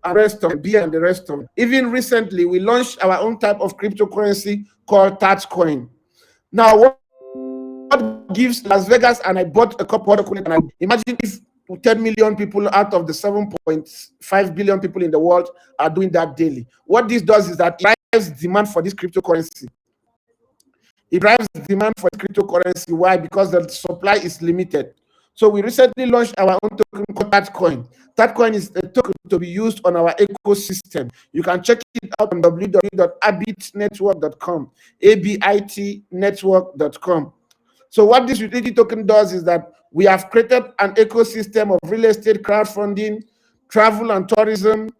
and rest of beer and the rest of it. Even recently, we launched our own type of cryptocurrency called TatsCoin. Now, what gives Las Vegas, and I bought a couple of coins, and I imagine if 10 million people out of the 7.5 billion people in the world are doing that daily. What this does is that it drives demand for this cryptocurrency. It drives demand for cryptocurrency. Why? Because the supply is limited. So we recently launched our own token called TatsCoin. TatsCoin is a token to be used on our ecosystem. You can check it out on www.abitnetwork.com, abitnetwork.com. So what this utility token does is that we have created an ecosystem of real estate crowdfunding, travel and tourism,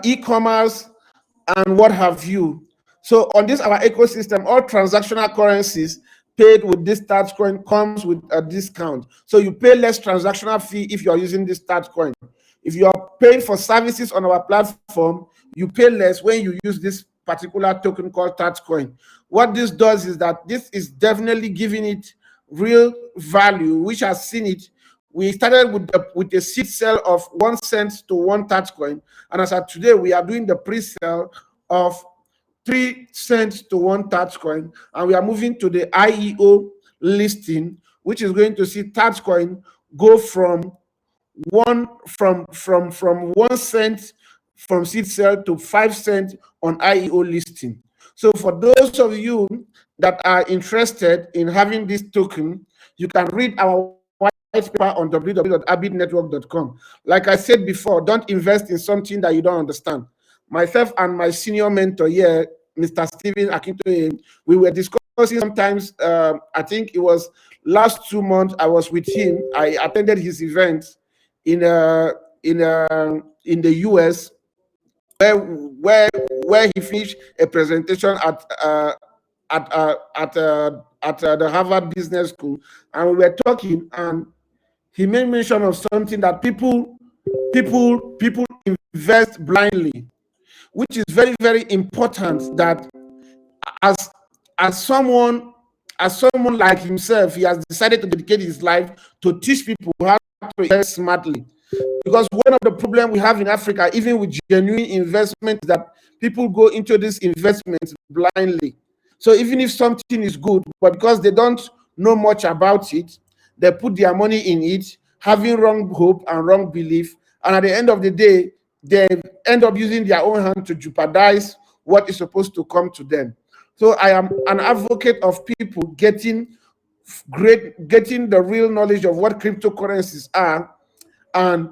e-commerce, and what have you. So on this our ecosystem, all transactional currencies paid with this TatsCoin comes with a discount. So you pay less transactional fee if you're using this TatsCoin. If you are paying for services on our platform, you pay less when you use this particular token called TatsCoin. What this does is that this is definitely giving it real value, which has seen it. We started with a seed sale of 1 cent to 1 TatsCoin, and as of today, we are doing the pre-sale of 3 cents to 1 TatsCoin, and we are moving to the IEO listing, which is going to see TatsCoin go from 1 cent from seed sale to 5 cents on IEO listing. So for those of you that are interested in having this token, you can read our white paper on www.abitnetwork.com. Like I said before, don't invest in something that you don't understand. Myself and my senior mentor here, Mr. Stephen Akintoye, we were discussing sometimes, I think it was last 2 months, I was with him. I attended his event in the US, where he finished a presentation at the Harvard Business School, and we were talking, and he made mention of something that people invest blindly, which is very, very important. That as someone like himself, he has decided to dedicate his life to teach people how to invest smartly. Because one of the problems we have in Africa, even with genuine investment, is that people go into these investments blindly. So even if something is good, but because they don't know much about it, they put their money in it, having wrong hope and wrong belief. And at the end of the day, they end up using their own hand to jeopardize what is supposed to come to them. So I am an advocate of people getting the real knowledge of what cryptocurrencies are, and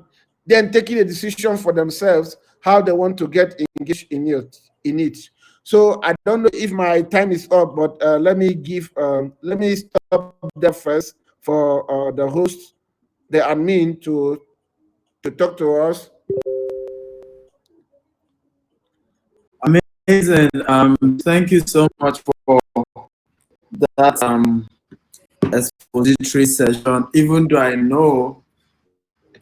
then taking a decision for themselves how they want to get engaged in it. So I don't know if my time is up, but let me stop there first for the host, the admin, to talk to us. Amazing. Thank you so much for that expository session. Even though I know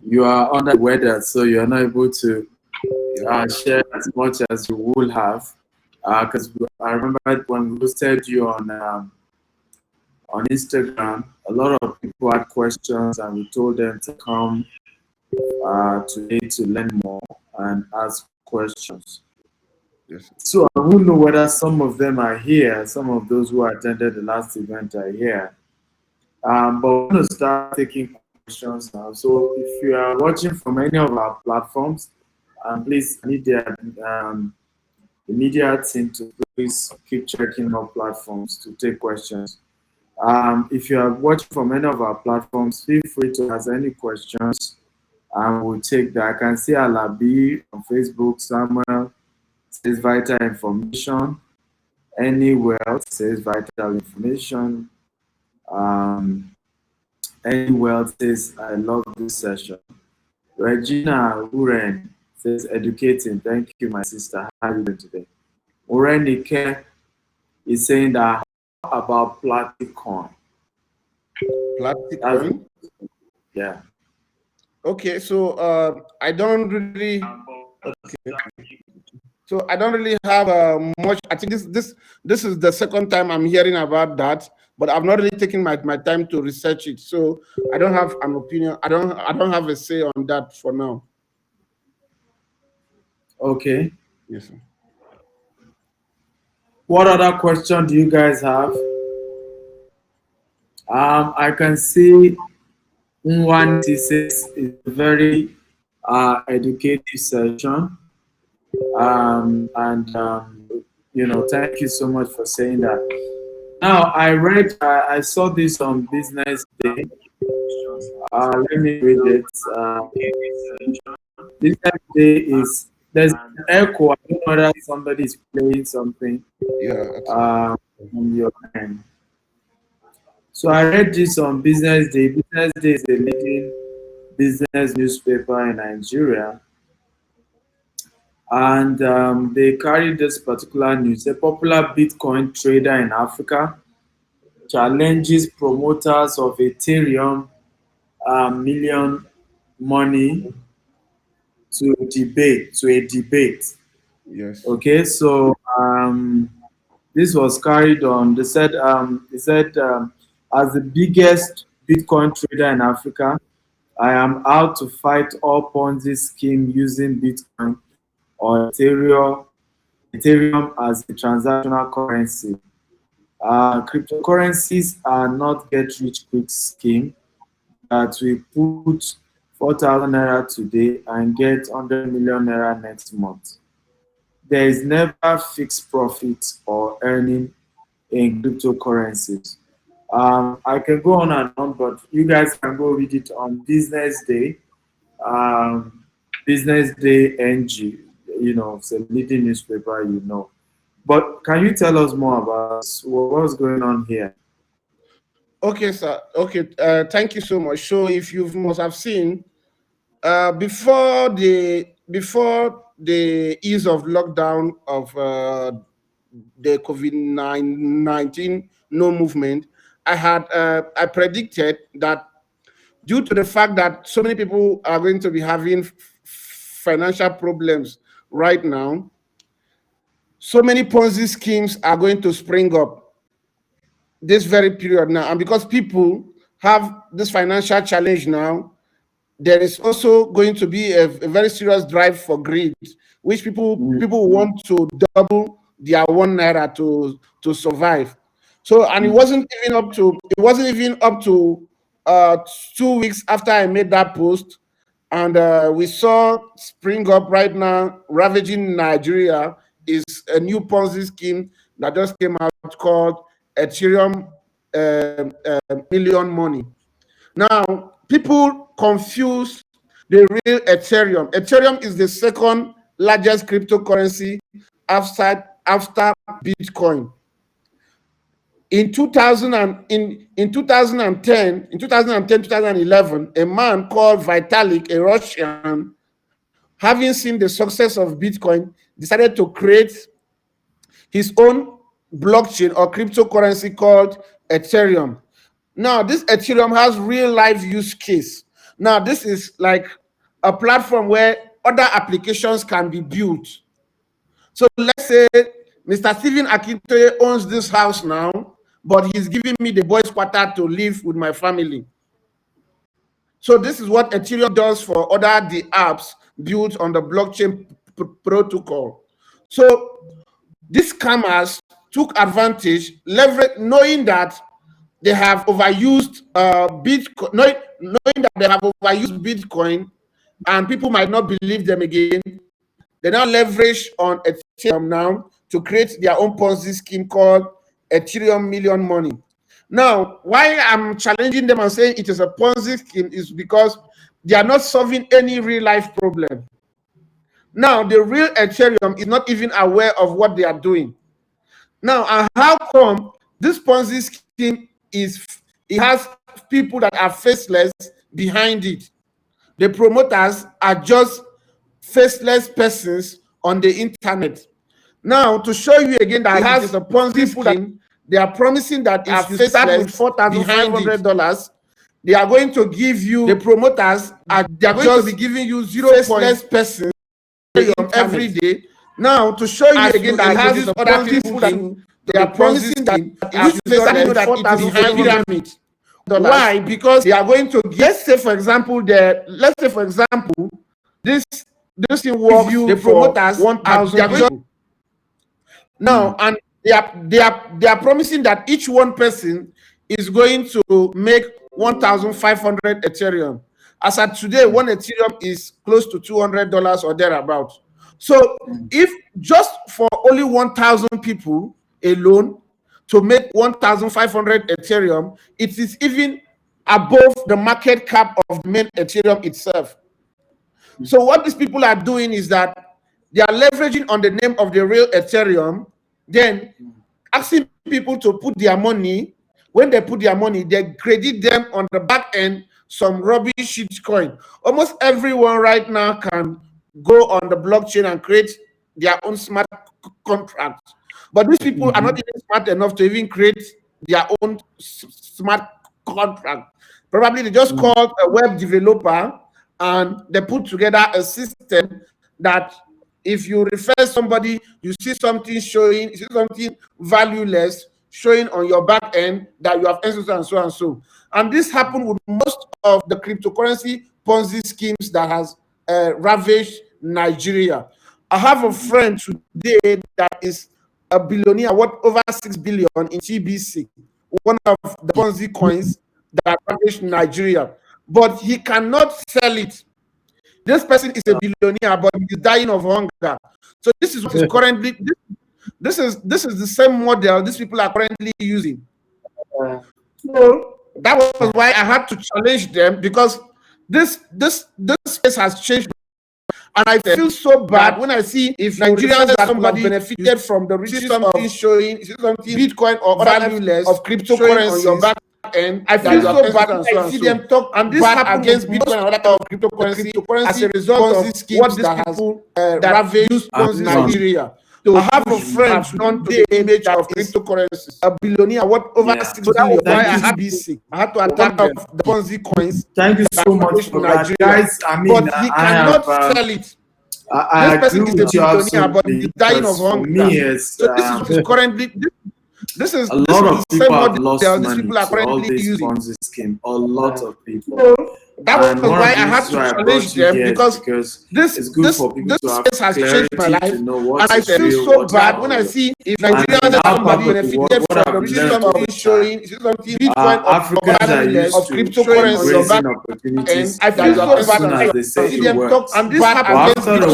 you are under the weather, so you are not able to share as much as you would have. Because I remember when we hosted you on Instagram, a lot of people had questions, and we told them to come today to learn more and ask questions. Yes. So I won't know whether some of them are here. Some of those who attended the last event are here. But we're going to start taking questions now. So if you are watching from any of our platforms, please need the media team to please keep checking our platforms to take questions. If you are watching from any of our platforms, feel free to ask any questions, and we'll take that. I can see Alabi on Facebook. Samuel says vital information. Any Wealth says vital information. Any Wealth says I love this session. Regina Uren says educating. Thank you, my sister. How are you doing today? Urenike is saying that how about Plasticoin? Plasticoin? Yeah. Okay, so I don't really. Okay. So I don't really have much. I think this is the second time I'm hearing about that, but I've not really taken my time to research it. So I don't have an opinion. I don't have a say on that for now. Okay. Yes, sir. What other question do you guys have? I can see one says it's a very educative session. And thank you so much for saying that. Now, I saw this on Business Day. Let me read it. Business Day is there's an echo. I don't know whether somebody is playing something Yeah. on your end. So I read this on Business Day. Business Day is a leading business newspaper in Nigeria, and they carried this particular news. A popular Bitcoin trader in Africa challenges promoters of Ethereum million money to a debate. Yes. Okay, so this was carried on. They said as the biggest Bitcoin trader in Africa, I am out to fight all Ponzi scheme using Bitcoin or Ethereum as a transactional currency. Cryptocurrencies are not get rich quick scheme that we put 4,000 naira today and get 100 million naira next month. There is never fixed profit or earning in cryptocurrencies. I can go on and on, but you guys can go read it on Business Day. Business Day NG, it's a leading newspaper, But can you tell us more about what's going on here? Okay, sir. Okay. Thank you so much. So if you must have seen, before the ease of lockdown of the COVID-19 no movement, I predicted that due to the fact that so many people are going to be having financial problems right now, so many Ponzi schemes are going to spring up this very period now. And because people have this financial challenge now, there is also going to be a very serious drive for greed, which people want to double their 1 naira to survive. So, and it wasn't even up to 2 weeks after I made that post, and we saw spring up right now, ravaging Nigeria, is a new Ponzi scheme that just came out called Ethereum million money. Now, people confuse the real Ethereum. Ethereum is the second largest cryptocurrency after Bitcoin. In 2000 and in 2010, 2011, a man called Vitalik, a Russian, having seen the success of Bitcoin, decided to create his own blockchain or cryptocurrency called Ethereum. Now, this Ethereum has real life use case. Now, this is like a platform where other applications can be built. So let's say Mr. Stephen Akintoye owns this house now, but he's giving me the boys' quarter to live with my family. So this is what Ethereum does for the apps built on the blockchain protocol. So these scammers took advantage, knowing that they have overused Bitcoin, knowing that they have overused Bitcoin, and people might not believe them again. They now leverage on Ethereum now to create their own Ponzi scheme called Ethereum million money. Now, why I'm challenging them and saying it is a Ponzi scheme is because they are not solving any real life problem. Now, the real Ethereum is not even aware of what they are doing. Now, and how come this Ponzi scheme it has people that are faceless behind it? The promoters are just faceless persons on the internet. Now, to show you again that it is a Ponzi scheme, they are promising that if you start with $4,500, they are going to give you, the promoters are going to be giving you 0 faceless persons every day. Now, to show you again that has these other people that they are promising that which they know that it is behind pyramid. Why? Because they are going to give, let's say for example, this thing works the promoters 1,000 people. Now, and they are promising that each one person is going to make 1,500 Ethereum. As at today, one Ethereum is close to $200 or thereabout. So if just for only 1,000 people alone to make 1,500 Ethereum, it is even above the market cap of the main Ethereum itself. So what these people are doing is that they are leveraging on the name of the real Ethereum, then asking people to put their money. When they put their money, they credit them on the back end some rubbish shit coin. Almost everyone right now can go on the blockchain and create their own smart contract. But these people are not even smart enough to even create their own smart contract. Probably they just called a web developer and they put together a system that if you refer somebody, you see something showing, you see something valueless showing on your back end that you have entered and so and so. And this happened with most of the cryptocurrency Ponzi schemes that has ravaged Nigeria. I have a friend today that is a billionaire, worth over 6 billion in TBC, one of the Ponzi coins that ravaged Nigeria. But he cannot sell it. This person is a billionaire, but he's dying of hunger. So this is what is currently this is the same model these people are currently using. So that was why I had to challenge them, because this space has changed. And I feel so bad when I see if Nigerians that somebody benefited from the riches of showing something Bitcoin or valueless of cryptocurrency on your back end. I feel so bad when I see them talk and this happen against Bitcoin and other cryptocurrency as a result of what these people ravaged Nigeria. So I have a friend who done the image of cryptocurrencies, a billionaire worth over 6 billion. Why I had to attack the Ponzi coins. Thank you so much for that, guys. I mean, but he cannot sell it. I agree with you absolutely. But dying of hunger. So this is currently this is a lot of people have lost these money people are to all currently this using. Ponzi scheme. A lot of people. That was why I had to challenge them, because this space has changed my life, and I feel so bad when I see if Nigerians that somebody benefited from the riches of showing something Bitcoin of cryptocurrency, and I feel so bad when I see them talk and this happens against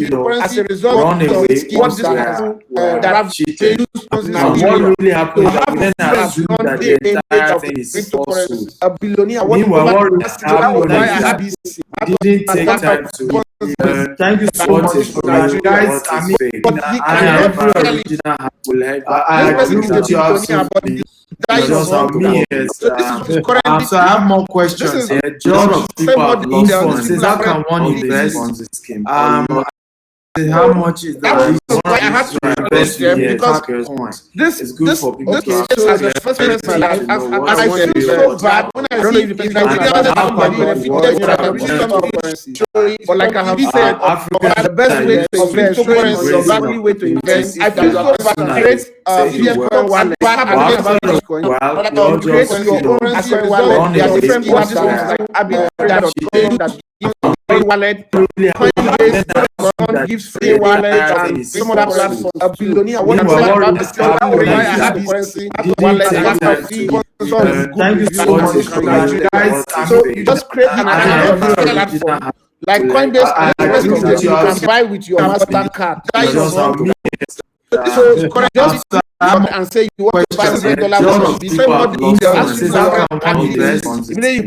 Bitcoin as a result of what these people that have used now what really happened is that we then assume that the entire thing is falsehood. A billionaire. Meanwhile, what really happened is that didn't take time to thank you so much for that, guys. I mean, every original will help. I agree with you absolutely. Just me is so I have more questions here. A lot of people have lost funds. How can one invest on this scheme? How much is that? I had to invest them because this is good for people. Okay, so as the first person in my life, and I feel so bad when I see if Nigerians that somebody benefited from the recent currency. But like I have said, the best way to invest, the only way to invest, I feel so bad to create Bitcoin wallet. Create your own Bitcoin wallet. There are different platforms like Abit.com that wallet, Coinbase gives free wallet, and some other platforms. A billionaire, one about the currency wallet, thank you so much, guys. So you just create an platform like Coinbase, you can buy with your MasterCard. So just and say you want to buy $100 the same money you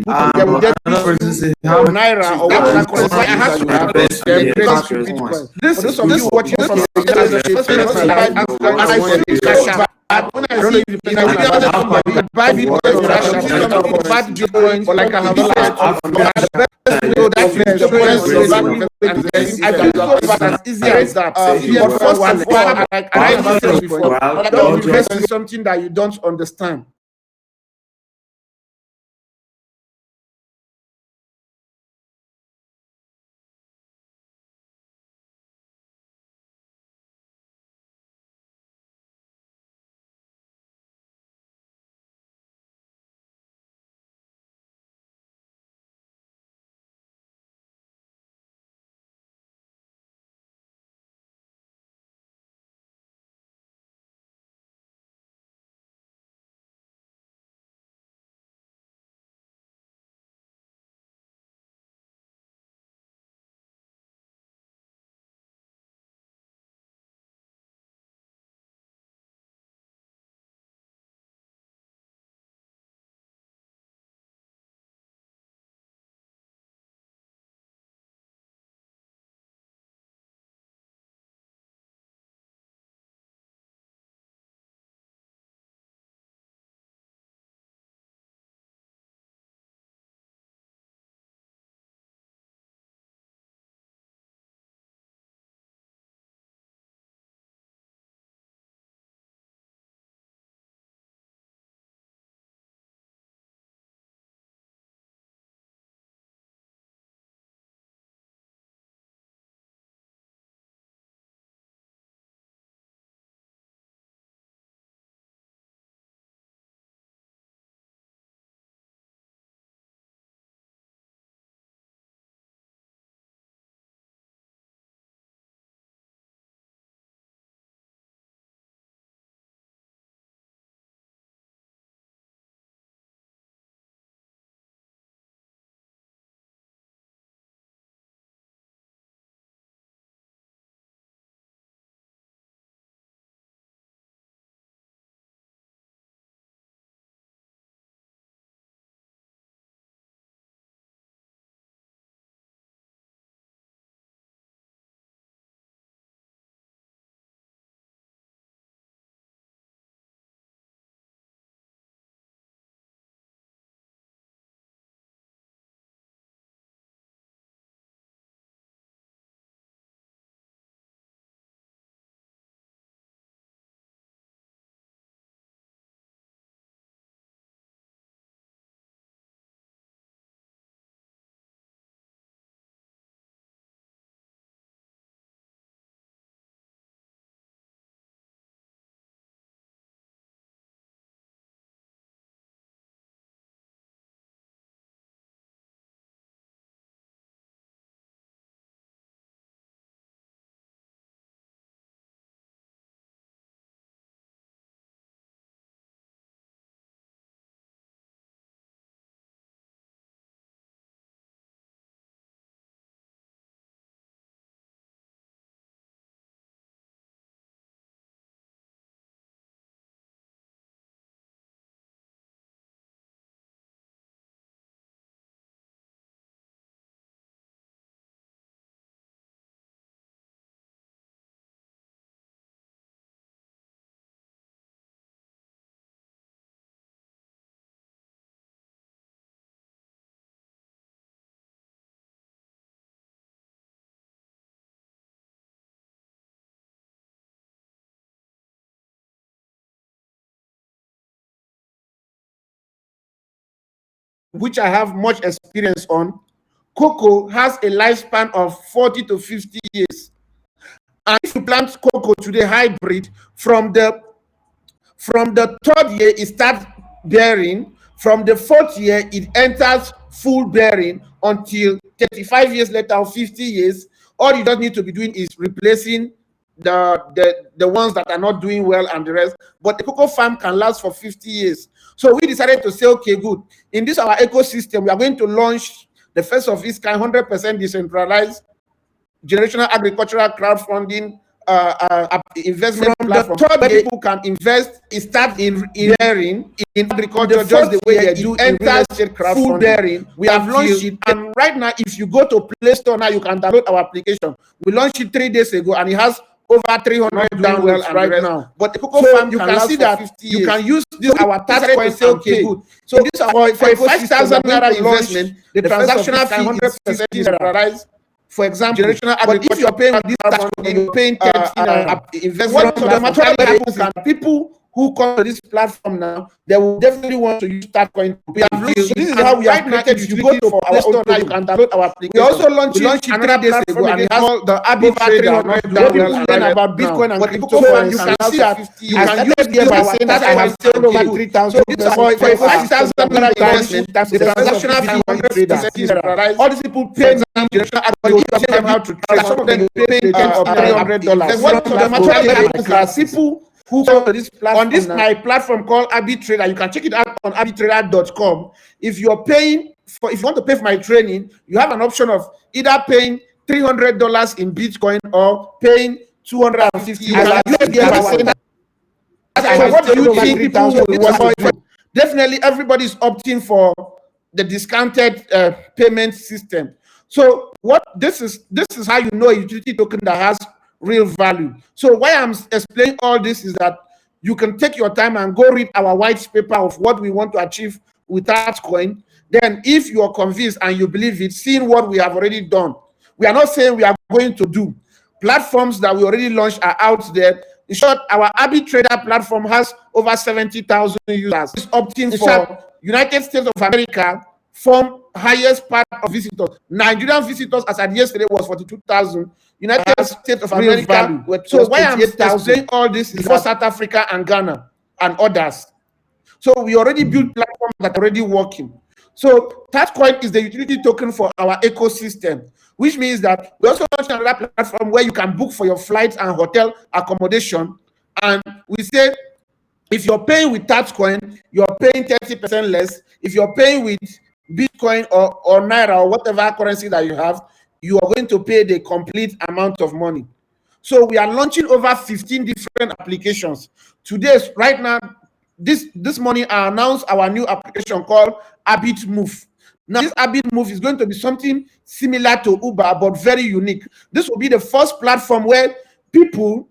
put they will get naira or whatever currency. I have to invest them Bitcoin. This is of you watching from when I see Bitcoin, buy Bitcoin, buy Bitcoin, or like I have said, that's as easy as that. But first of all, like I said before, don't invest in something that you don't understand. which I have much experience on, cocoa has a lifespan of 40 to 50 years. And if you plant cocoa today hybrid, from the third year it starts bearing, from the fourth year it enters full bearing, until 35 years later or 50 years. All you just need to be doing is replacing the ones that are not doing well and the rest. But the cocoa farm can last for 50 years. So we decided to say, okay, good. In this our ecosystem, we are going to launch the first of its kind, 100% decentralized generational agricultural crowdfunding investment platform. The third people can invest, start in bearing in agriculture, just the way they do in real estate crowdfunding. Full bearing. We have launched it, and right now, if you go to Play Store now, you can download our application. We launched it 3 days ago, and it has over 300 downloads right now. But the cocoa farm, you can see that you can use this our tax coin. Say, okay, good. So this for a 5,000 naira investment, the transactional fee is 50% decentralized. For example, but if you're paying with this tax, you're paying 30 investment. What automatically happens is people who come to this platform now, they will definitely want to use Tatcoin. We have launched, so this is how we have created. If you go to our store now, you can download our application. We also launched another platform, and it has called the Abi Trader. Where people learn about Bitcoin and cryptocurrency. You can see that you can use here by saying that I have sold over 3,000. So for a 5,000 investment, the transactional fee 100%. All these people pay generational agriculture, them how to trade. Some of them pay $300. What automatically happens is people who go to this platform, on this my platform called Abi Trader, you can check it out on abitrader.com. If you're paying for, if you want to pay for my training, you have an option of either paying $300 in Bitcoin or paying $250. What do you think people will want? Definitely, everybody's opting for the discounted payment system. So what this is how you know a utility token that has real value. So why I'm explaining all this is that you can take your time and go read our white paper of what we want to achieve with Tatcoin. Then if you are convinced and you believe it, seeing what we have already done, we are not saying we are going to do. Platforms that we already launched are out there. In short, our Abi Trader platform has over 70,000 users. It's opting for United States of America form highest part of visitors. Nigerian visitors as at yesterday was 42,000. United States of America. So why I'm explaining all this is for South Africa and Ghana and others. So we already built platforms that are already working. So Tatcoin is the utility token for our ecosystem, which means that we also launched another platform where you can book for your flights and hotel accommodation. And we say, if you're paying with Tatcoin, you're paying 30% less. If you're paying with Bitcoin or Naira or whatever currency that you have, you are going to pay the complete amount of money. So we are launching over 15 different applications. Today, right now, this morning, I announced our new application called Abit Move. Now, this Abit Move is going to be something similar to Uber, but very unique. This will be the first platform where people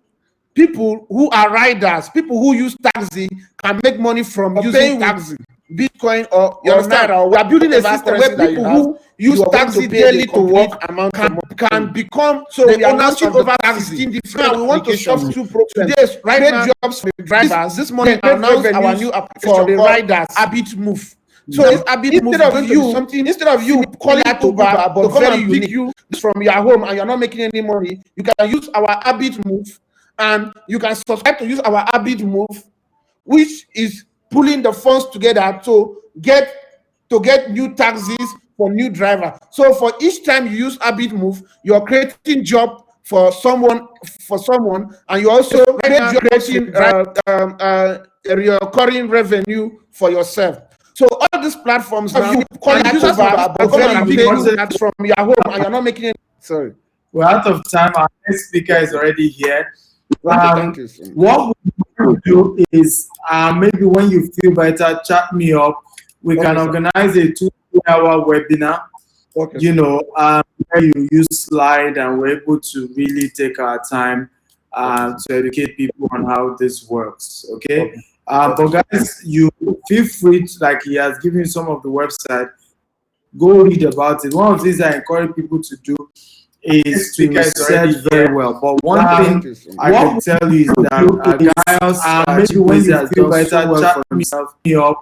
who are riders, people who use taxi, can make money from using taxi, Bitcoin or Naira. We are building a system where people who use taxi daily to work can become. So we are launching over 16 different. We want to solve two problems. Today, right jobs for the drivers. This morning, I announced our new application for the riders, Abit Move. So instead of you calling Uber, but come and pick you from your home and you're not making any money, you can use our Abit Move, and you can subscribe to use our Abit Move, which is pulling the funds together to get new taxis for new drivers. So for each time you use Abit Move, you're creating job for someone, and you also creating a recurring revenue for yourself. So all these platforms now, you call it users from your home and you're not making it. Sorry. We're out of time. Our next speaker is already here. What we will do is maybe when you feel better, chat me up. We can organize a 2-hour webinar. Okay. You know, where you use slide and we're able to really take our time to educate people on how this works. Okay. But guys, you feel free to, like he has given you some of the website, go read about it. One of the things I encourage people to do is to research very well. But one thing I can tell you is that Gaius maybe when you feel better, so well chat for himself up,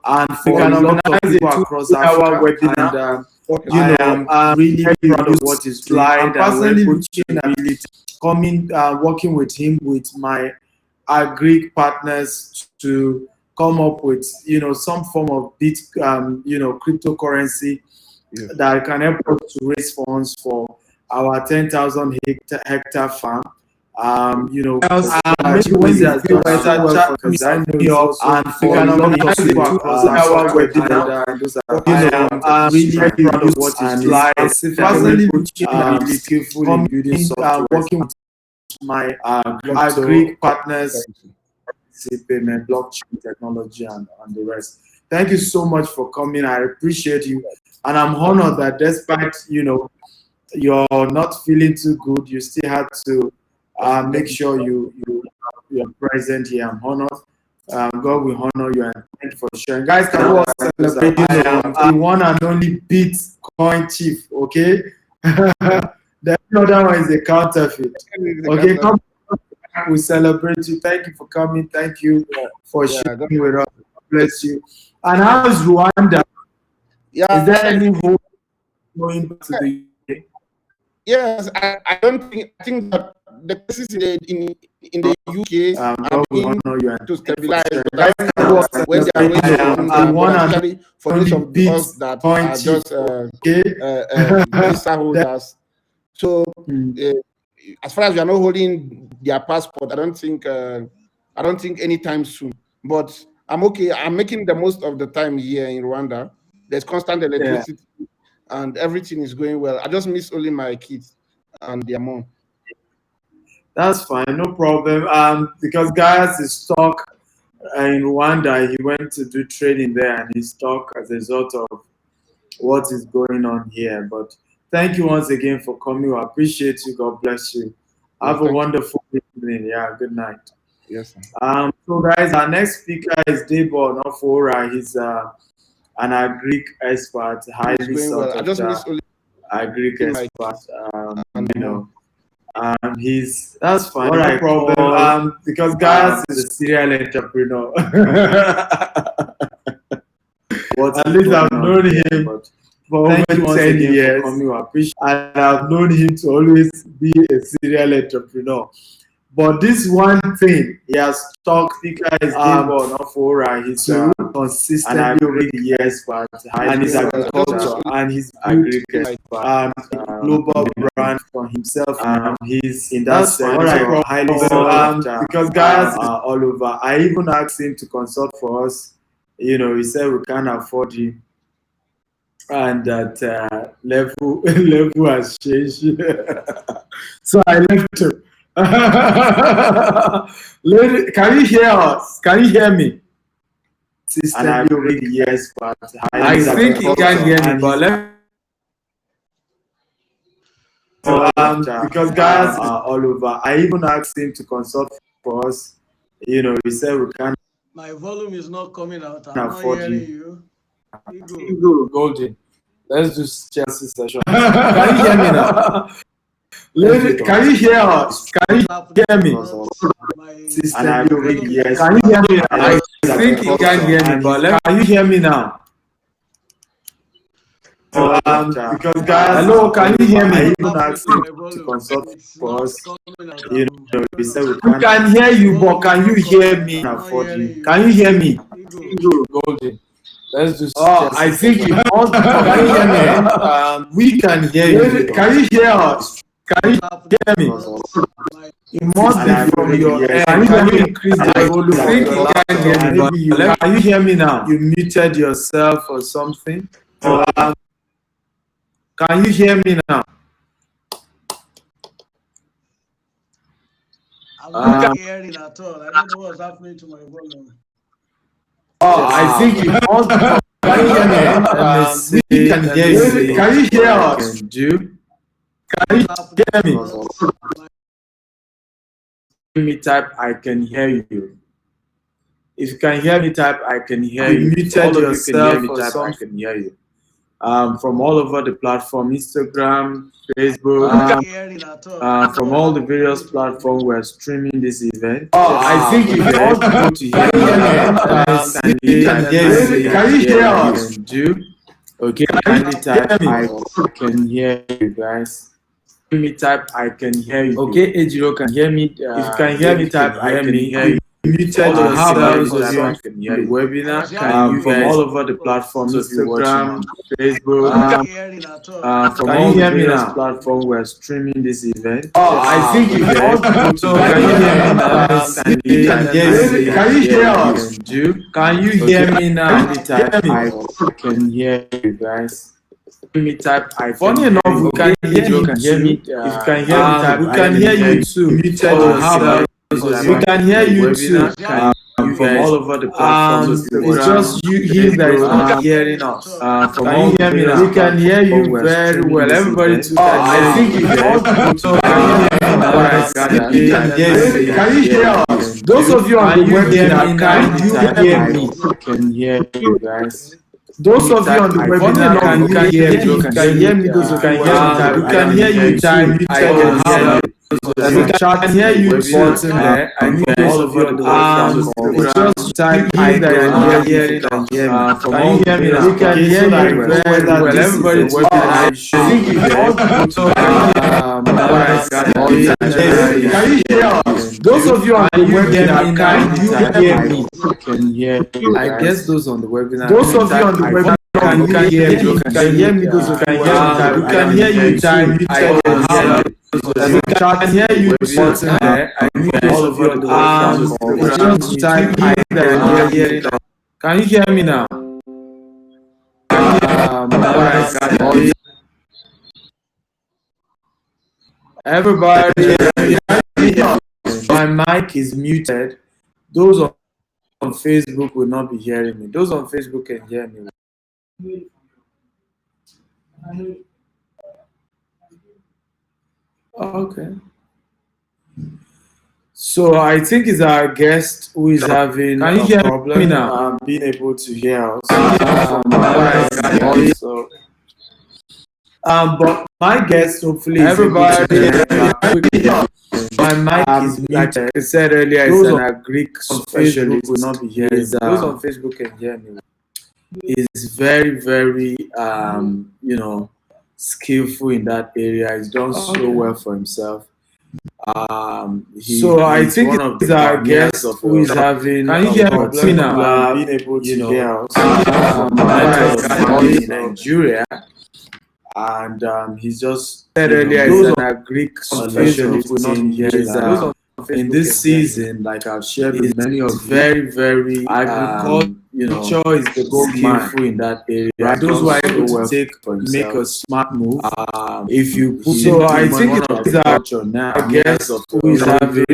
and we for can a lot of organize a people across Africa. webinar. And, I'm really proud of what he's doing. I'm personally looking at really coming, working with him, with my Greek partners, to come up with some form of cryptocurrency that can help us to raise funds for our 10,000 hectare farm. Maybe when they are doing better, chat because I know you up, and we can organize a 2-hour webinar. I'm really proud of what is like. Personally, really skillful in building software, working with my Greek partners, payment, blockchain technology, and the rest. Thank you so much for coming. I appreciate you, and I'm honored that despite you're not feeling too good, you still had to make sure you're present here. I'm honored. God will honor you, and thank you for sharing. Guys, can we all celebrate? I am the one and only Bitcoin chief, okay? The other one is a counterfeit. Okay, come, we celebrate you. Thank you for coming. Thank you for sharing with us. God bless you. And how is Rwanda? Yeah, is there any hope going back to the UK? Yes, I don't think. I think that the cases in the UK are beginning to stabilize. When they are waiting for those of us that are just visa holders. So as far as you are not holding their passport, I don't think anytime soon. But I'm okay. I'm making the most of the time here in Rwanda. There's constant electricity and everything is going well. I just miss only my kids and their mom. That's fine, no problem. Because Gaius is stuck in Rwanda. He went to do trading there, and he's stuck as a result of what is going on here. But thank you once again for coming. I appreciate you. God bless you. Have a wonderful evening. Yeah, good night. Yes, sir. So guys, our next speaker is Debo Onofora. He's an Greek expert, highly sought after Greek expert. That's fine. What no problem. Because Gaius is a serial entrepreneur. At least I've known him for over 10 years. And I've known him to always be a serial entrepreneur. But this one thing, he has talked, speaker is Debo Onofora. He's consistently over the years, and he's agriculture, and he's Greek expert, global brand for himself. He's in that sector, highly sought because guys are all over. I even asked him to consult for us. He said we can't afford him, and that level has changed. So I left him. Can you hear us? Can you hear me? And I already yes, but I think he can hear me. But because guys are all over, I even asked him to consult for us. He said we can't. My volume is not coming out. I'm not hearing you. Eagle Golden. Let's do Chelsea session. Can you hear me now? Can you hear us? Can you hear me? And I already yes. Can you hear me? I think he can hear me, but can you hear me now? Because guys, hello, can you hear me? I even asked him to consult for us. He said we can hear you, but can you hear me? Can you hear me? Golden. Let's do. I think you must. Can you hear me? We can hear you. Can you hear us? Can you hear me? It must be from your end. Can you increase the volume? I think you can hear me. Can you hear me now? You muted yourself or something. Can you hear me now? I'm not hearing at all. I don't know what's happening to my volume. I think you must. Can you hear me? We can hear you. Can you hear us? Can you hear me? Me type I can hear you. If you can hear me type I can hear you. Muted yourself or something. I can hear you. from all over the platform, Instagram, Facebook, from all the various platforms we're streaming this event. I think you can all go to hear Can you hear us? Okay, kindly type I can hear you guys. Let me type I can hear you. Okay, Ejiro can hear me. If you can hear me, type I can hear you. Muted yourselves on the webinar from all over the platforms, Instagram, Facebook, from all the various platforms we're streaming this event. I think you can all go to can you hear us? Can you hear me now? I can hear you guys. Me type I funny enough we can hear you. Can hear me. If you can hear me, type we can hear you too. Muted yourself. We can hear you too. From all over the platforms. It's just you that is not hearing us. Can you hear me now? We can hear you very well. Everybody too. I think you can all go to can you hear us? Those of you on the webinar, can you hear me? Can hear you guys. Those of you on the webinar, can hear me? Can hear me? Those of you can hear you. We can hear you button there. I need all of you on the webinar. Just type I can hear me. Can you hear me now? We can hear you very well. Everybody to I think you can all go to can you hear us? Those of you on the webinar, can you hear me? Can hear you. I guess those on the webinar. Those of you on the webinar, can hear me? Can hear me? Those of you can hear you. We can hear you button there. I need all of you on the webinar. Just type I can hear it. Can you hear me now? Everybody, my mic is muted. Those on Facebook will not be hearing me. Those on Facebook can hear me. Okay. So I think it's our guest who is having can you hear problem me now? Being able to hear us. But my guest hopefully everybody. My mic is muted. Like I said earlier, it's an Greek specialist will not be hearing. Those on Facebook can hear me. He's very, very skillful in that area. He's done so well for himself. So I think it's our guest who is having can you hear me now? Being able to hear us in Nigeria, and he's just said earlier he's a Greek specialist in this season. Like I've shared with many of very, very agriculture. Is the skillful in that area. Those who are able to make a smart move. If you put so I think it's our now. I guess who is having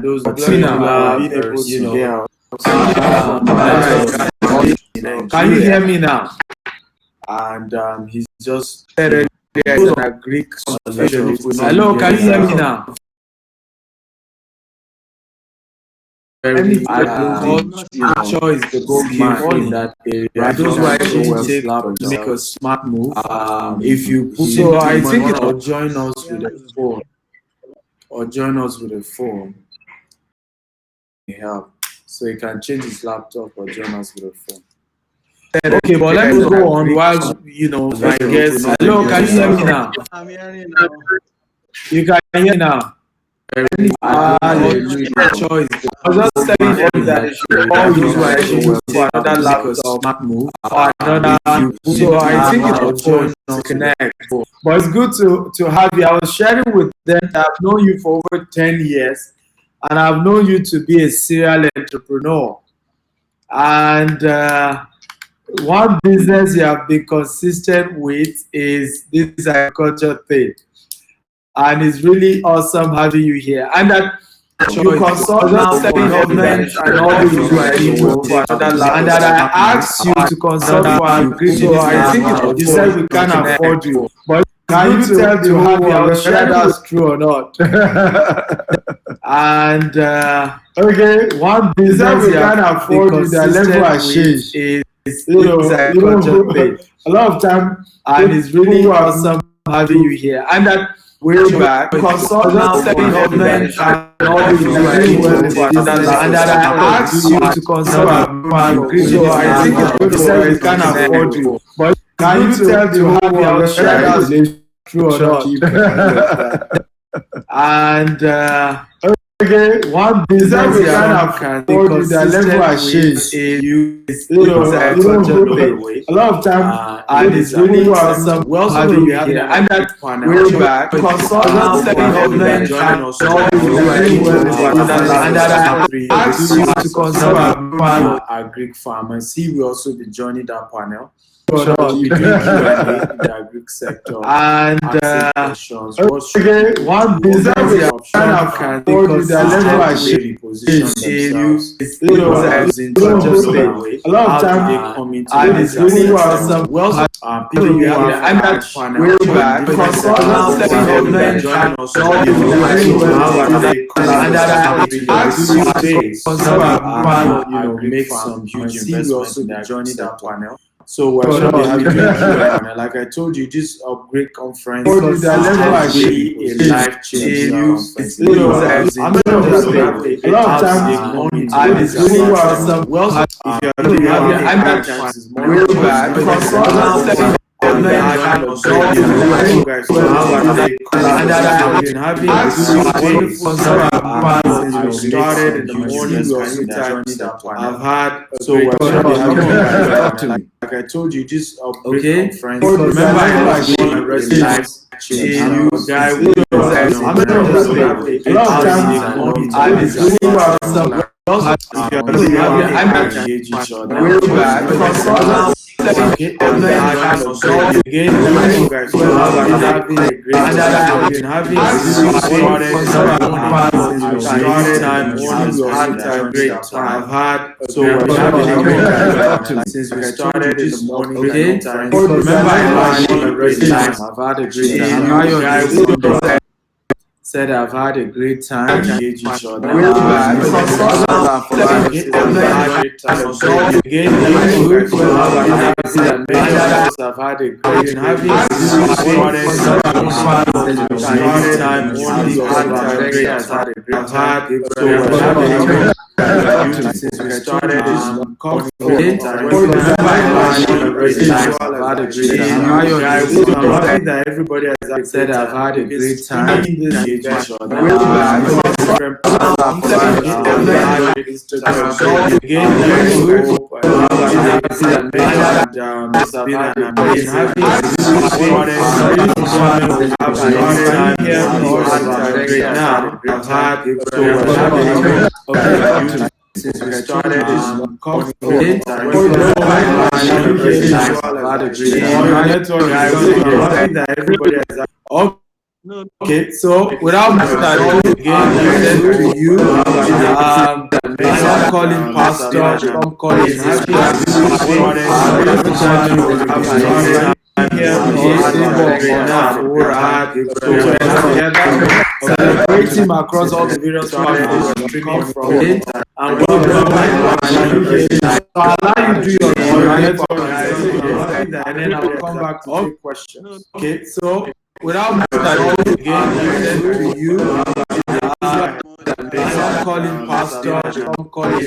those being able to hear. Can you hear me now? And he's just said earlier a Greek specialist. Hello, can you hear me now? Very choice the goal in that area. Those who are able to make a smart move. If you put so I think it will join us with a phone. Or join us with a phone. Help. So he can change his laptop or join us with a phone. Okay, but let me go on while my guest. Hello, can you hear me now? I'm hearing now. You can hear now. Choice. I was just telling you that you should always for another laptop smart move or another. So I think it will join to connect. But it's good to have you. I was sharing with them that I've known you for over 10 years and I've known you to be a serial entrepreneur. And one business you have been consistent with is this agriculture thing. And it's really awesome having you here. And that you consult now for government and all these people for another land. And that I asked you to consult for agriculture. So I think you said we can't afford you. But can you tell the whole world whether that's true or not? And okay, one business we can't afford you that level has changed is It's You know, a culture thing. a lot of time, And it's really awesome having you here. And that way back, consultants, government, and all these and that I asked you to consult a so I think it's very kind of afford you. But can you tell the whole world that's true or not? And okay, one business we kind of can afford the level of shades is a lot of time and it's really awesome. Well, having you here and that way back, consultants, government, and all and that I asked you to consult our Greek farmers. He will also be joining that panel. Sure, we do Q&A in the agri sector. And okay, one business kind of can afford the level of shades is a lot of time and it's really awesome. Well, people you have and that way back, consultants, government, and that I asked you to consult make some huge investments. Also be joining that panel. So we're going to be having Q&A. Like I told you, this is a great conference. It's really a life-changing conference. A lot of time, and it's really awesome. Well, if you're having chances, more back, and started in the morning. I've had so like I told you, this a great conference. Remember, I I've had so since we started in the morning. Remember, I've had a great time. Said I've had a great time. Engage each other. I've had a great time. Since we started that everybody has said I've had a great time. Since we started okay, so without much ado, again, to you, some call him pastor, some call him celebrating across all the various platforms we come from, and we allow you to do your and then I will come back to take questions. Okay, so without much ado, again, to you, some call him pastor, some call him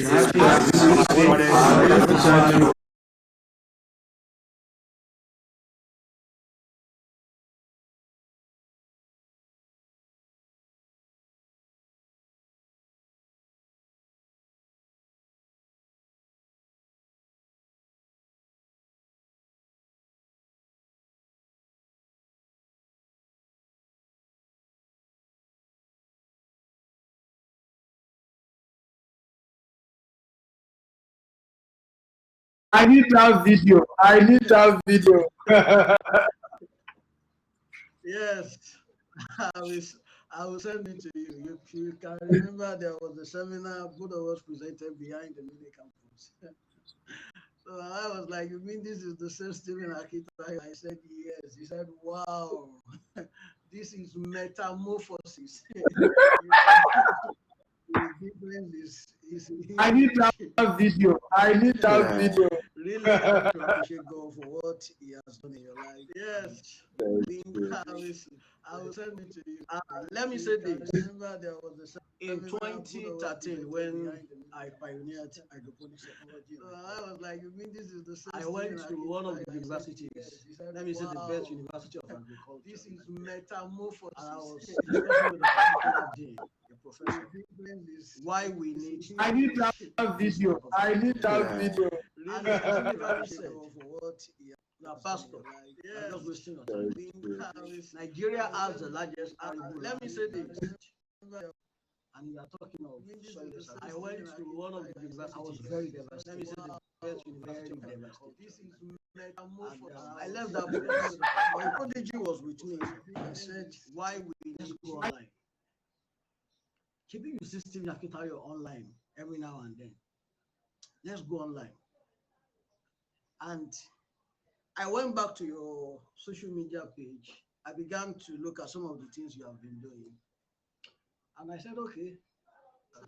I need that video. Yes, I will send it to you. You can remember there was a seminar Buddha was presented behind the mini campus. So I was like, you mean this is the same Stephen Akita? I said, yes. He said, wow, this is metamorphosis. I need that video. really have to appreciate God for what He has done in your life. Yes. I will send it to you. Let me say this. Remember, there was in 2013 when I pioneered hydroponics technology. So I was like, you mean this is the same? I went to one of the universities. Let me say the best university of agriculture. This is metamorphosis. And I was discussing with a particular dean, a professor, why we need. I need that video. I need that video. And he specifically said, now, Pastor, I'm just wasting your time. Nigeria has the largest arable. Let me say this. And you are talking of soil. I went to one of the universities. I was very devastated. Let me say the best university of devastated. This is I left that place. My prodigy was with me. I said, why we need to go online? Keeping your system Yakitayo online every now and then. Let's go online. And I went back to your social media page. I began to look at some of the things you have been doing. And I said, okay,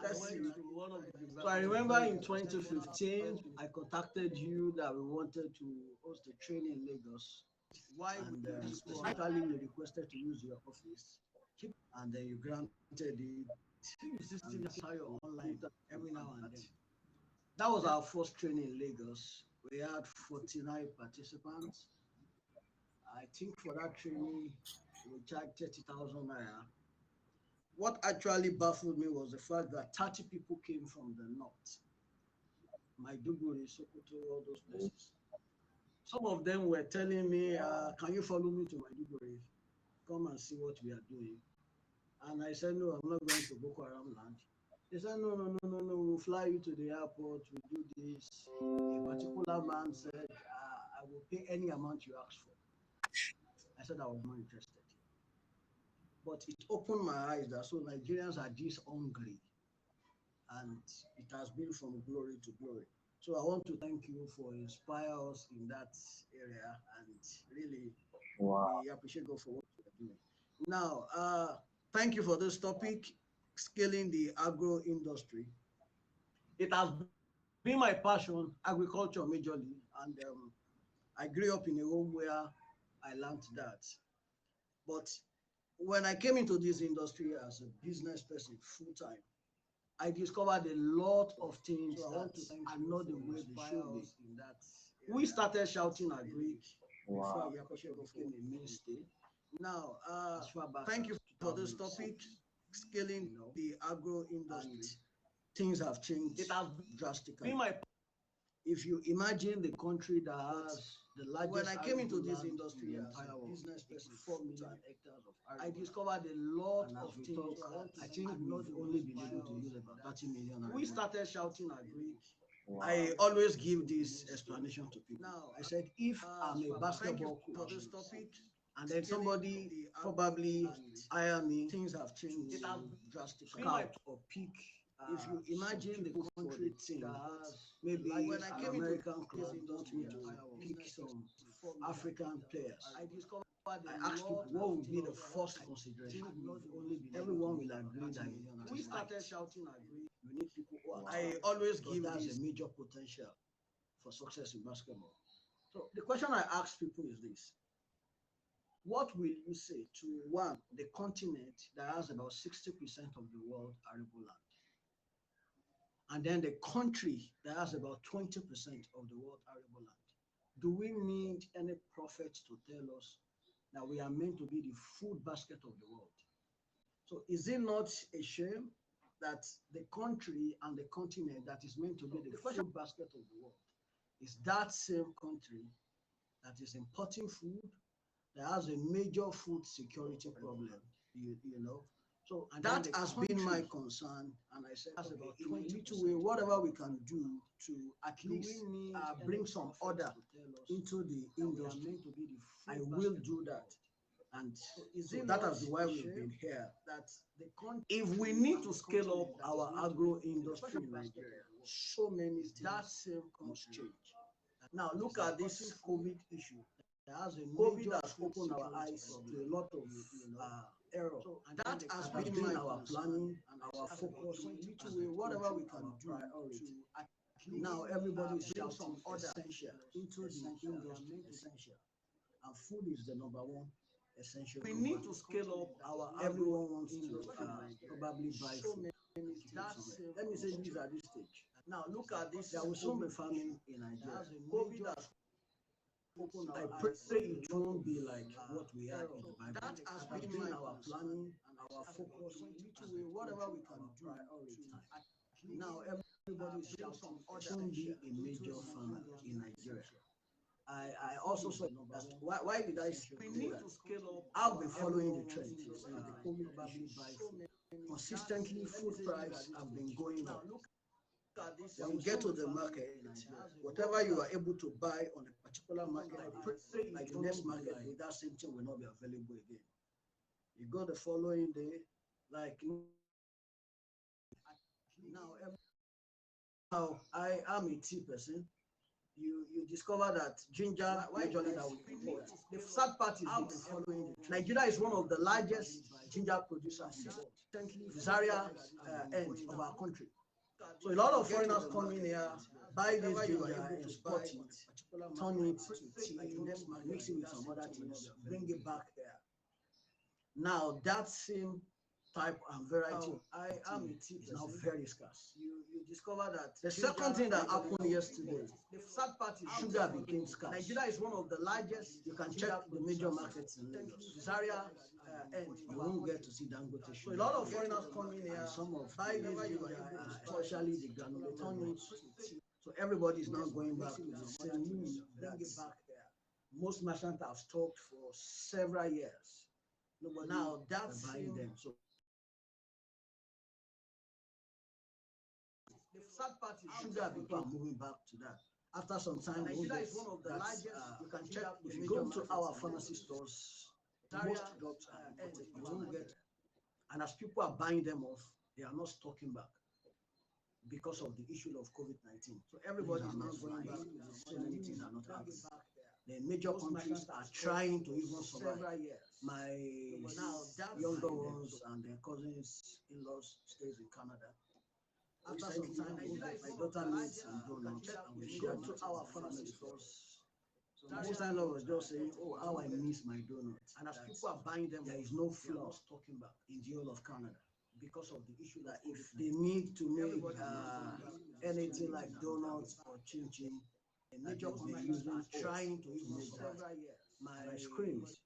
let's see. So I remember in 2015, I contacted you that we wanted to host a training in Lagos. Why? And specifically, you requested to use your office. And then you granted it. System online every now and then. That was our first training in Lagos. We had 49 participants. I think for that training, we charged 30,000 naira. What actually baffled me was the fact that 30 people came from the north. Maiduguri, Sokoto, all those places. Some of them were telling me, can you follow me to Maiduguri? Come and see what we are doing. And I said, no, I'm not going to Boko Haram land. They said, no, we'll fly you to the airport, we'll do this. A particular man said, I will pay any amount you ask for. I said I was not interested. But it opened my eyes that so Nigerians are this hungry. And it has been from glory to glory. So I want to thank you for inspiring us in that area. And really, we appreciate God for what you are doing. Now, thank you for this topic, scaling the agro industry. It has been my passion, agriculture majorly, and I grew up in a home where I learned that. But when I came into this industry as a business person full time, I discovered a lot of things that are not the way they should be. We started shouting agri before agriculture became a mainstay. Now, thank you for this topic, scaling the agro industry. Things have changed drastically. If you imagine the country that has the largest, when I came into this industry as a business person, 4 million hectares of agro, I discovered a lot of things. I think we've only been able to use about 30 million. We started shouting agri. I always give this explanation to people. Now, I said, if I'm a basketball coach for this topic, and then somebody probably hire me, things have changed drastically. Scout or pick. If you imagine the country thing, maybe when I came American club don't need to pick some African players. I asked people what would be the first consideration. Everyone will agree that we started shouting agree. You need people who are. I always give that as a major potential for success in basketball. So the question I ask people is this. What will you say to one, the continent that has about 60% of the world arable land? And then the country that has about 20% of the world arable land. Do we need any prophet to tell us that we are meant to be the food basket of the world? So is it not a shame that the country and the continent that is meant to be the food basket of the world is that same country that is importing food, that has a major food security problem, you know? So and that has been my concern, and I said, about in a little way, whatever we can do to at least bring some order into the industry, I will do that. And so that is why we've been here. That if we need to scale up our agro industry in Nigeria, so many things that same must change. Now look at this COVID issue. COVID has opened our eyes to a lot of error. So, and that has been our planning and our focus. Whatever we can do to at Now everybody is shouting essential into the industry essential, and food is the number one essential. We need to scale up our. Everyone wants to probably buy food. Let me say this at this stage. Now look at this. There will soon be famine in Nigeria. COVID has opened. I pray it won't be like what we had in the Bible. That has been our planning, our focus, whatever we can do priority. Now everybody is shouting. It won't be a major famine in Nigeria. I also saw that. Why did I say that? I've been following the trend. The COVID issue. Consistently, food prices have been going up. When you get to the market, whatever you are able to buy on a particular market, like the next market, that same thing will not be available again. You go the following day, like now I am a tea person. You discover that ginger majorly that we import. The sad part is we've been following the trend. Nigeria is one of the largest ginger producers in the world. This area end of our country. So a lot of foreigners come in here, buy this ginger, export it, turn it to tea, mix it with some other things, bring it back there. Now that same type and variety is now very scarce. You discover that the second thing that happened yesterday, the sad part is sugar became scarce. Nigeria is one of the largest. You can check the major markets in Lagos. This area end, you won't get to see Dangote sugar. So a lot of foreigners come in here, some of buy this ginger, especially the granulated. So everybody is now going back to the same means, bring it back there. Most merchants have stocked for several years. Nobody now that's buying them. So the sad part is sugar people are moving back to that. After some time, Nigeria is one of the largest. You can check if you go to our pharmacy stores, most drugs are imported. You won't get, and as people are buying them off, they are not stocking back because of the issue of COVID-19. So everybody is now going back to the so many things are not happening. The major countries are trying to even survive. My younger ones and their cousins-in-laws stays in Canada. After some time, my daughter needs some donuts, and we go to our pharmacy stores. So my sister-in-law was just saying, "Oh, how I miss my donuts!" And as people are buying them, there is no flour stocking back in the whole of Canada because of the issue that if they need to make anything like donuts or chin chin, the major countries are trying to even make my ice creams.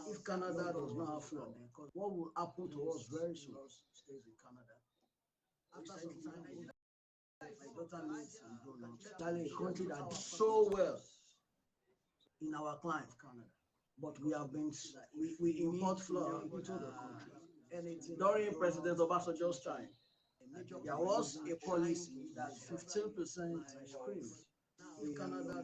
If Canada does not have flour, what will happen to us very soon? Stays in Canada. After some time, my daughter needs some donuts. Italy, a country that does so well in our client, Canada. But we have been, we import flour into the country. During President Obasanjo's time, there was a policy that 15% ice creams in Canada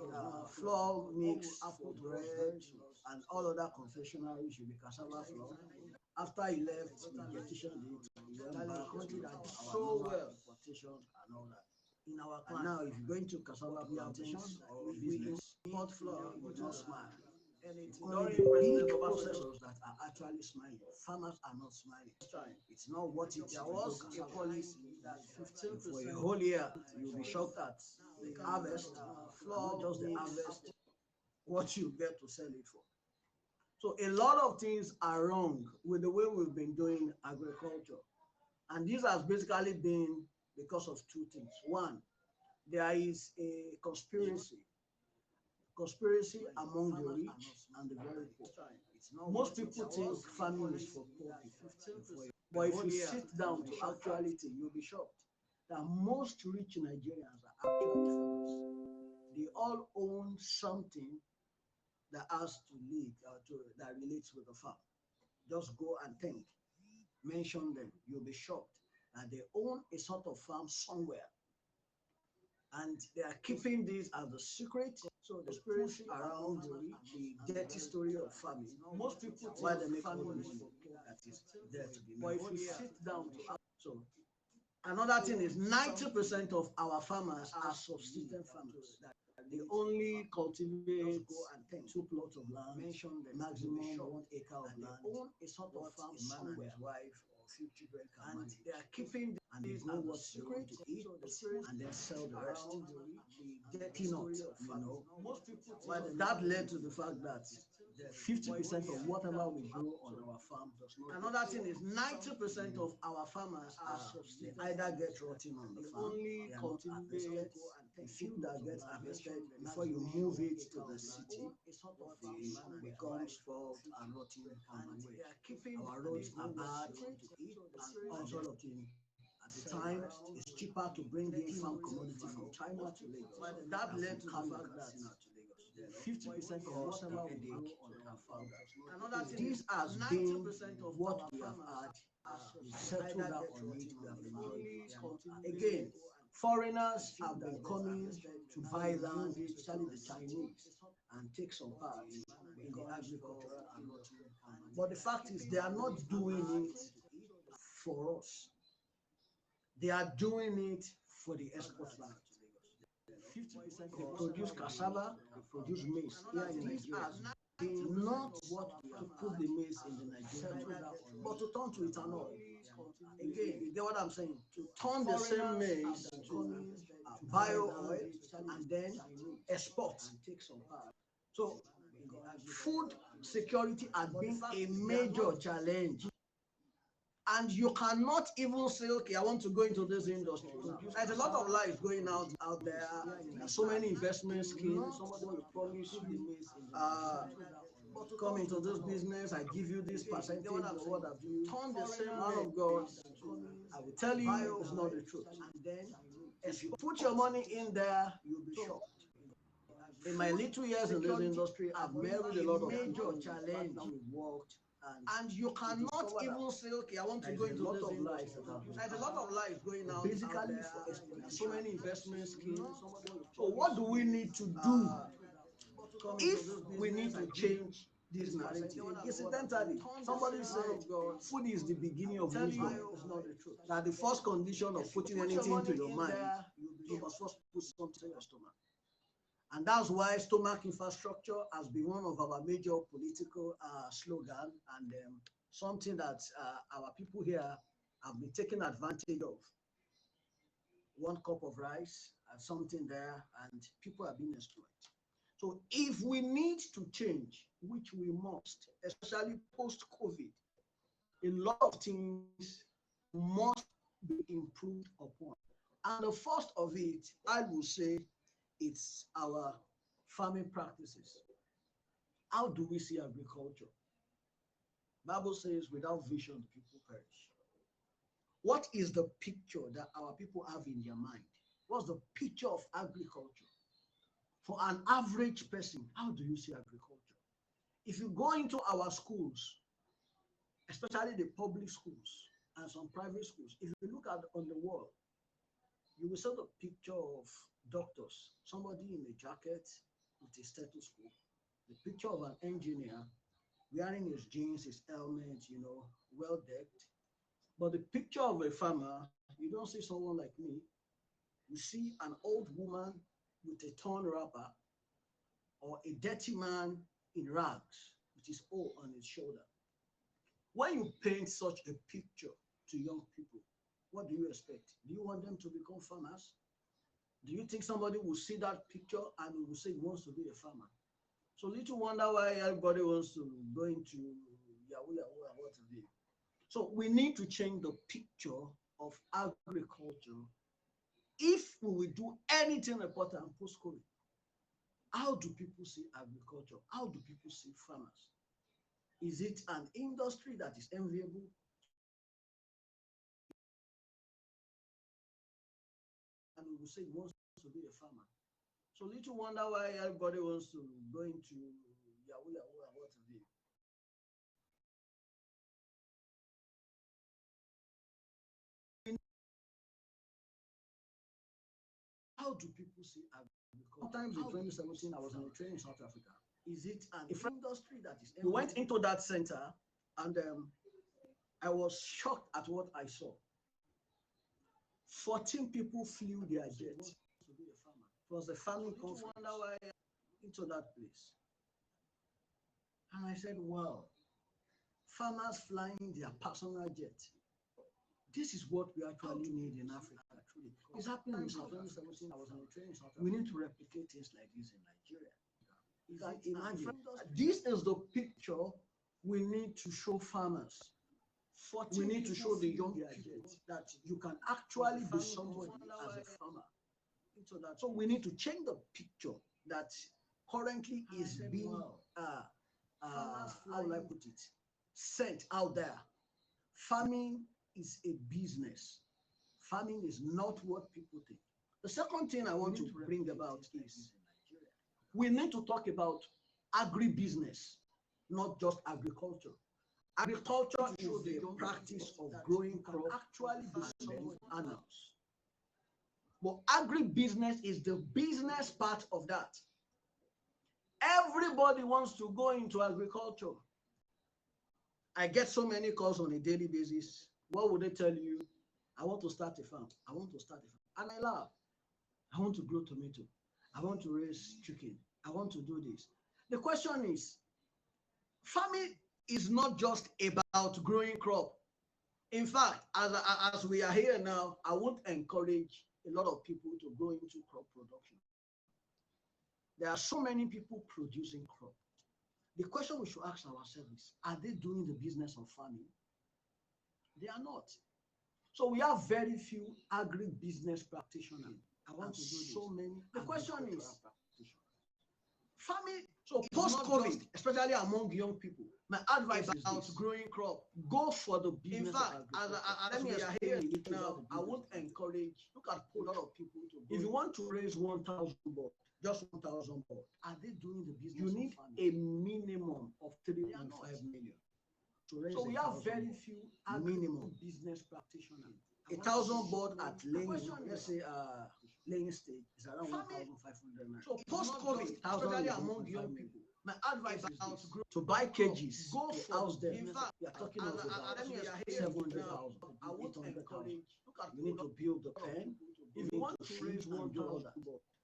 flour mix with bread and all other confectionery should be cassava flour. After he left, he petitioned it. He went back country that did so well, importations and all that. In our client. Now, if you're going to cassava plantations or business, import flour will not smile. During big processors that are actually smiling, farmers are not smiling. It's not what it was. A policy that 15% for a whole year, you'll be shocked at the harvest, flour, just the harvest, what you get to sell it for. So a lot of things are wrong with the way we've been doing agriculture. And this has basically been because of two things. One, there is a conspiracy among the rich and the very poor. Most people think farming is for poor people. But if you sit down to actuality, you'll be shocked that most rich Nigerians are actually farmers. They all own something that has to lead that relates with the farm. Just go and think, mention them. You'll be shocked that they own a sort of farm somewhere, and they are keeping this as a secret. So the spirit around the dirty story of farming. Most people think why they make all the money that is there to be made. But if you sit down to so another thing is 90% of our farmers are subsistence farmers. They only cultivate two plots of land, maximum 1 acre of land. They own a sort of farm somewhere. Wife few children can manage. They are keeping and they know what they want to eat and then sell the rest. Getting out, most people. Well, that led to the fact that 50% of whatever we grow on our farm does not. Another thing is 90% of our farmers they either get rotting on the farm, they are not harvested. The few that get harvested before you move it to the city, it becomes spoiled and rotting on the way. Our roads are bad, all sort of things. At the time, it's cheaper to bring in farm commodity from China to Lagos. That led to the fact that 50% of whatever we grow on our farm. This has been what we have had. We settled down on it. We have enjoyed it. Again, foreigners have been coming to buy land, especially the Chinese, and take some part in the agricultural and but the fact is, they are not doing it for us. They are doing it for the export land. 50% they produce cassava, they produce maize here in Nigeria. Not what to put the maize in the Nigerian, but to turn to ethanol. Again, you get what I'm saying? To turn the same maize to bio oil and then export. So food security has been a major challenge. And you cannot even say, okay, I want to go into this industry. There's a lot of lies going out there. There's so many investment schemes. Somebody will promise you, come into this business, I give you this percentage or what have you. Turn the same man of God. I will tell you, it's not the truth. If you put your money in there, you'll be shocked. In my little years in this industry, I've married a lot of major challenge. We've worked. And you cannot even say, okay, I want to go into this industry. There's a lot of lies going out. Basically, there's so many investment schemes. So what do we need to do if we need to change this narrative? Incidentally, somebody said food is the beginning of wisdom. That the first condition of putting anything into your mind, you must first put something in your stomach. And that's why stomach infrastructure has been one of our major political slogans and something that our people here have been taking advantage of. 1 cup of rice and something there, and people are being exploited. So if we need to change, which we must, especially post-COVID, a lot of things must be improved upon. And the first of it, I will say, it's our farming practices. How do we see agriculture? Bible says, without vision, people perish. What is the picture that our people have in their mind? What's the picture of agriculture? For an average person, how do you see agriculture? If you go into our schools, especially the public schools and some private schools, if you look at on the wall, you will see the picture of doctors, somebody in a jacket with a stethoscope, the picture of an engineer wearing his jeans, his helmet, well decked. But the picture of a farmer, you don't see someone like me. You see an old woman with a torn wrapper or a dirty man in rags with his O on his shoulder. When you paint such a picture to young people, what do you expect? Do you want them to become farmers? Do you think somebody will see that picture and will say he wants to be a farmer? So little wonder why everybody wants to go into Yahoo and what to be. So we need to change the picture of agriculture if we will do anything important post-COVID. How do people see agriculture? How do people see farmers? Is it an industry that is enviable? And we will say he wants to be a farmer. So little wonder why everybody wants to go into Yahoo and what to be. How do people see agriculture? Sometimes in 2017, I was on a train in South Africa. Is it an industry that is? We went into that center, and I was shocked at what I saw. 14 people flew their jet. It was a farming conference into that place. And I said, wow, farmers flying their personal jet this is what we actually need in Africa. Truly, it's happening in South 2017. I was on a training. We need to replicate things like this in Nigeria. You can imagine. This is the picture we need to show farmers. We need to show the young people that you can actually be somebody as a farmer. So we need to change the picture that currently is being, how will I put it, sent out there. Farming is a business. Farming is not what people think. The second thing I want to bring about is we need to talk about agribusiness, not just agriculture. Agriculture is the practice of growing crops, actually farming animals. But agribusiness is the business part of that. Everybody wants to go into agriculture. I get so many calls on a daily basis. What would they tell you? I want to start a farm. I want to start a farm. And I laugh. I want to grow tomato. I want to raise chicken. I want to do this. The question is, farming is not just about growing crop. In fact, as we are here now, I won't encourage a lot of people to go into crop production. There are so many people producing crop. The question we should ask ourselves is, are they doing the business of farming? They are not. So we have very few agribusiness practitioners. I want to do so many. The question is, farming, so post-COVID, especially among young people, my advice is about growing crop. Go for the business. In fact, let me explain it now. I won't encourage, look at a lot of people to go. If you want to raise 1,000 birds, just 1,000 birds, are they doing the business? You need a minimum of 3.5 million. So we have very few minimum business practitioners. 1,000 birds at laying, let's say laying stage is around 1,500. So post-COVID, especially among young people, my advice is to buy cages, go to house them. In fact, we are talking of about 700,000, 800,000. You need to build the pen. If you want to raise 1,000,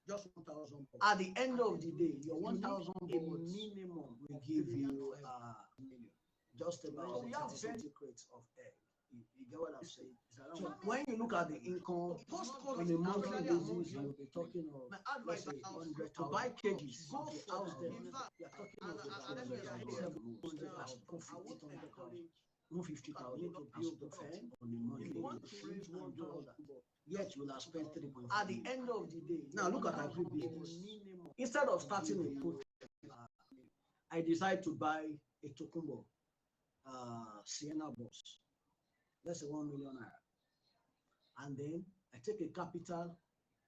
just 1,000. At the end of the day, your 1,000 minimum will give you a million. Just about 30 crates of egg. You get what I'm saying? So when you look at the income on a monthly basis, you'll be talking of, let's say, 100 to buy cages, go to house them. You're talking of about 150,000. You need to build the pen on a monthly basis. Yet you will have spent 3.5. At the end of the day, now look at agribusiness. Instead of starting a put, I decide to buy a Tokumbo Sienna bus. Let's say 1 million naira. And then I take a capital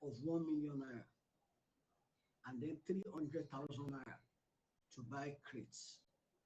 of 1 million naira and then 300,000 naira to buy crates.